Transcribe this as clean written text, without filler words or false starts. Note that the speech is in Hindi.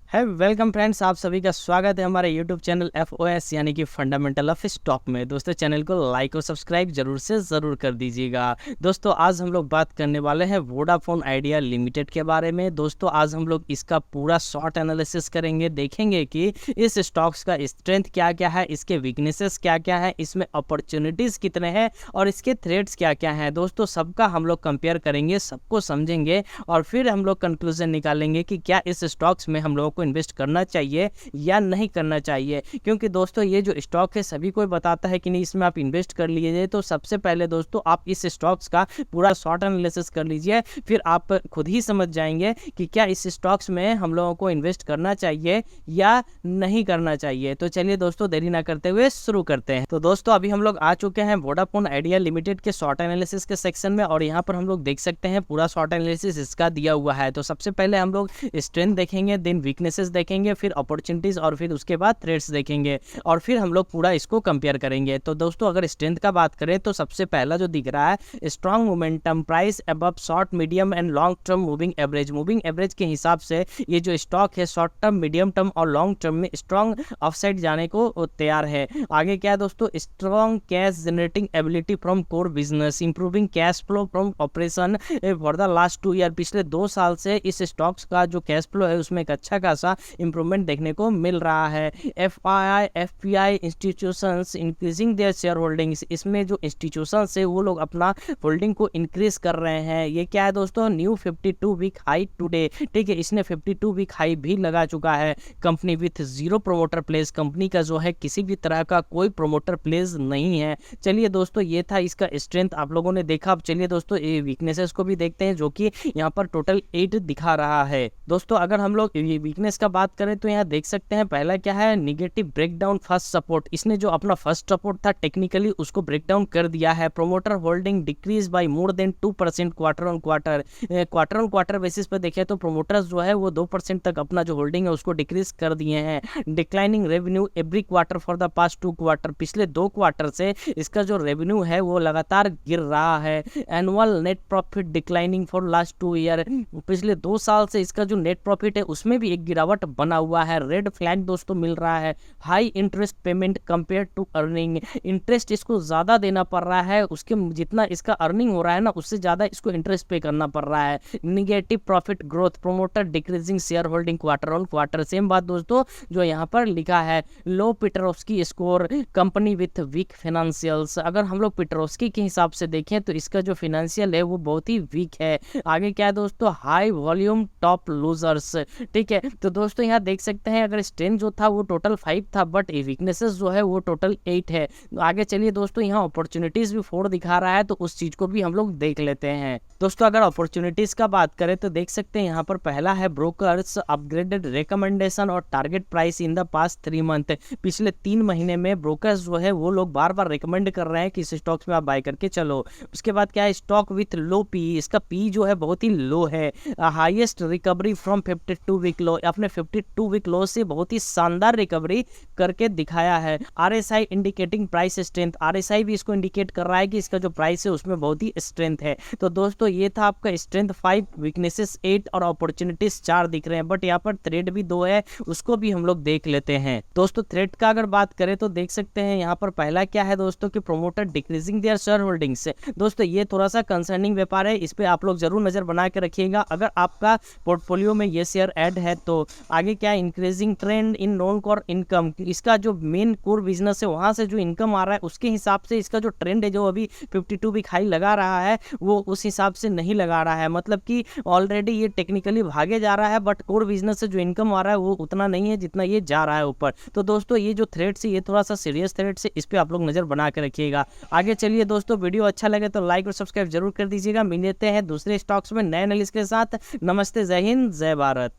है वेलकम फ्रेंड्स, आप सभी का स्वागत है हमारे यूट्यूब चैनल FOS यानी कि फंडामेंटल ऑफ स्टॉक में। दोस्तों चैनल को लाइक और सब्सक्राइब जरूर से ज़रूर कर दीजिएगा। दोस्तों आज हम लोग बात करने वाले हैं वोडाफोन आइडिया लिमिटेड के बारे में। दोस्तों आज हम लोग इसका पूरा शॉर्ट एनालिसिस करेंगे, देखेंगे कि इस स्टॉक्स का स्ट्रेंथ क्या क्या है, इसके वीकनेसेस क्या क्या है, इसमें अपॉर्चुनिटीज़ कितने हैं और इसके थ्रेट्स क्या क्या हैं। दोस्तों सबका हम लोग कंपेयर करेंगे, सबको समझेंगे और फिर हम लोग कंक्लूजन निकालेंगे कि क्या इस स्टॉक्स में हम लोगों को इन्वेस्ट करना चाहिए या नहीं करना चाहिए। क्योंकि दोस्तों ये जो स्टॉक है सभी कोई बताता है कि नहीं इसमें आप इन्वेस्ट कर लीजिए, तो सबसे पहले दोस्तों आप इस स्टॉक्स का पूरा शॉर्ट एनालिसिस कर लीजिए, फिर आप खुद ही समझ जाएंगे कि क्या इस स्टॉक्स में हम लोगों को इन्वेस्ट करना चाहिए या नहीं करना चाहिए। तो चलिए दोस्तों देरी ना करते हुए शुरू करते हैं। तो दोस्तों अभी हम लोग आ चुके हैं वोडाफोन आइडिया लिमिटेड के शॉर्ट एनालिसिस के सेक्शन में और यहाँ पर हम लोग देख सकते हैं पूरा शॉर्ट एनालिसिस इसका दिया हुआ है। तो सबसे पहले हम लोग स्ट्रेंथ देखेंगे, देन वीकनेसेस देखेंगे, फिर अपॉर्चुनिटीज और फिर उसके बाद थ्रेट्स देखेंगे और फिर हम लोग पूरा इसको कंपेयर करेंगे। तो दोस्तों अगर स्ट्रेंथ का बात करें तो सबसे पहला जो दिख रहा है strong momentum, price above short medium and long term moving average. Moving average के हिसाब से ये जो स्टॉक है शॉर्ट टर्म, मीडियम टर्म और लॉन्ग टर्म में स्ट्रॉन्ग अपसाइड जाने को तैयार है। आगे क्या है दोस्तों, strong cash generating ability from core business, improving cash flow from operation for the last 2 year. पिछले 2 साल से इस स्टॉक्स का जो कैश फ्लो है उसमें एक अच्छा खासा इंप्रूवमेंट देखने को मिल रहा है। FII FPI institutions increasing their share holdings, इसमें जो इंस्टीट्यूशंस है वो लोग अपना होल्डिंग को इंक्रीज कर रहे हैं। ये क्या है दोस्तों, न्यू 52 वीक हाई टुडे। ठीक है, इसने 52 वीक हाई भी लगा चुका है। Company with zero promoter place, company का जो है किसी भी तरह का कोई प्रोमोटर प्लेस नहीं है। चलिए दोस्तों ये था इसका स्ट्रेंथ, आप लोगों ने देखा। अब चलिए दोस्तों ये वीकनेसेस को भी देखते हैं जो कि यहाँ पर टोटल 8 दिखा रहा है। दोस्तों अगर हम लोग वीकनेस का बात करें तो यहाँ देख सकते हैं पहला क्या है, निगेटिव ब्रेकडाउन फर्स्ट सपोर्ट। इसने जो अपना फर्स्ट सपोर्ट था टेक्निकली उसको ब्रेकडाउन कर दिया है। Promoter holding decrease by more than 2% quarter on quarter basis पर देखें तो प्रोमोटर्स जो है वो 2% तक अपना जो होल्डिंग है उसको डिक्रीज कर दिए हैं। Declining revenue every quarter for the past 2 quarter, पिछले 2 क्वार्टर से इसका जो रेवेन्यू है वो लगातार गिर रहा है। Annual net profit declining for last 2 year, पिछले 2 साल से इसका जो नेट प्रॉफिट है उसमें भी एक गिरावट बना हुआ है। रेड फ्लैग दोस्तों मिल रहा है। High interest payment compare to earning, interest इसको ज़्यादा देना पड़ रहा है, उसके जितना इसका अर्निंग हो रहा है ना उससे ज़्यादा इसको इंटरेस्ट पे करना पड़ रहा है। Negative profit growth, promoter decreasing share holding quarter on quarter. Same बात दोस्तों जो यहाँ पर लिखा है। Low Piotroski score, company with weak financials. अगर हम लोग पिटरोस्की के हिसाब से देखें तो इसका जो फाइनेंशियल है वो बहुत ही वीक है। आगे क्या है दोस्तों, हाई वॉल्यूम टॉप लूजर्स। ठीक है, तो दोस्तों यहाँ देख सकते हैं अगर स्ट्रेंथ जो था वो टोटल 5 था बट वीकनेसेस जो है वो टोटल 8 है। आगे चलिए दोस्तों यहाँ अपॉर्चुनिटीज भी 4 दिखा रहा है तो उस चीज को भी हम लोग देख लेते हैं। दोस्तों अगर अपॉर्चुनिटीज का बात करें तो देख सकते हैं यहाँ पर पहला है ब्रोकर्स अपग्रेडेड रिकमेंडेशन और target price in the past 3 month. पिछले 3 महीने में ब्रोकर्स जो है वो लोग बार बार रिकमेंड कर रहे हैं कि इस स्टॉक्स में आप बाय करके चलो। उसके बाद क्या है, स्टॉक विथ लो पी, इसका पी जो है बहुत ही लो है। Highest recovery from 52 week low, अपने 52 वीक लो से बहुत ही शानदार रिकवरी करके दिखाया है। RSI indicating price strength, RSI भी इसको इंडिकेट कर रहा है कि इसका जो प्राइस है उसमें बहुत ही स्ट्रेंथ है। तो दोस्तों ये था आपका स्ट्रेंथ 5, वीकनेसेस 8 और अपॉर्चुनिटीज 4 दिख रहे हैं बट यहाँ पर थ्रेट भी 2 है, उसको भी हम लोग देख लेते हैं। दोस्तों थ्रेट का अगर बात करें तो देख सकते हैं यहाँ पर पहला क्या है दोस्तों कि promoter decreasing their share holdings. दोस्तों ये थोड़ा सा कंसर्निंग व्यापार है, इस पे आप लोग जरूर नजर बना के रखिएगा अगर आपका पोर्टफोलियो में ये शेयर ऐड है तो। आगे क्या है, increasing trend in non core income, इसका जो मेन कोर बिजनेस है वहां से जो इनकम आ रहा है उसके हिसाब से इसका जो ट्रेंड है जो अभी 52 वीक हाई लगा रहा है वो उस हिसाब से नहीं लगा रहा है। मतलब कि ऑलरेडी ये टेक्निकली भागे जा रहा है बट कोर बिजनेस से जो इनकम आ रहा है वो उतना नहीं है जितना ये जा रहा है ऊपर। तो दोस्तों ये जो थ्रेट्स है ये थोड़ा सा सीरियस थ्रेट्स है, इस पर आप लोग नजर बना के रखिएगा। आगे चलिए दोस्तों वीडियो अच्छा लगे तो लाइक और सब्सक्राइब जरूर कर दीजिएगा। मिलते हैं दूसरे स्टॉक्स में नए एनालिसिस के साथ। नमस्ते, जय हिंद, जय भारत।